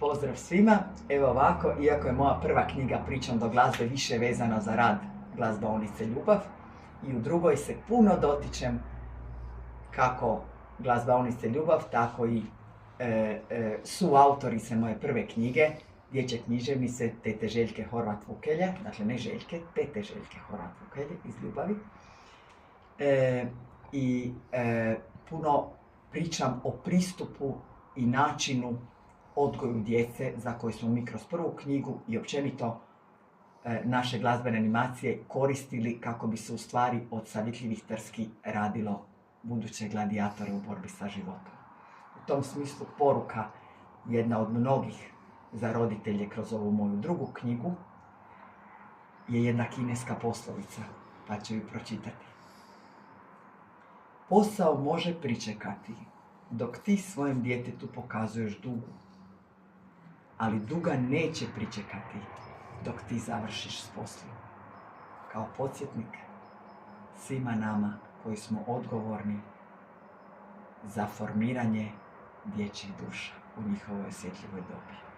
Pozdrav svima. Evo ovako, iako je moja prva knjiga Pričom do glazbe više vezana za rad glazbaonice Ljubav, i u drugoj se puno dotičem kako glazbaonice Ljubav, tako i suautorice moje prve knjige, Dječje književnice tete Željke Horvat-Vukelje, dakle ne Željke, tete Željke Horvat-Vukelje iz Ljubavi. Puno pričam o pristupu i načinu odgoju djece za koju smo mi kroz prvu knjigu i općenito naše glazbene animacije koristili kako bi se u stvari od savjetljivih trski radilo buduće gladiatore u borbi sa životom. U tom smislu poruka, jedna od mnogih za roditelje kroz ovu moju drugu knjigu, je jedna kineska poslovica, pa ću ju pročitati. Posao može pričekati dok ti svojem djetetu pokazuješ dugu, ali duga neće pričekati dok ti završiš s poslom. Kao podsjetnik svima nama koji smo odgovorni za formiranje dječjih duša u njihovoj osjetljivoj dobi.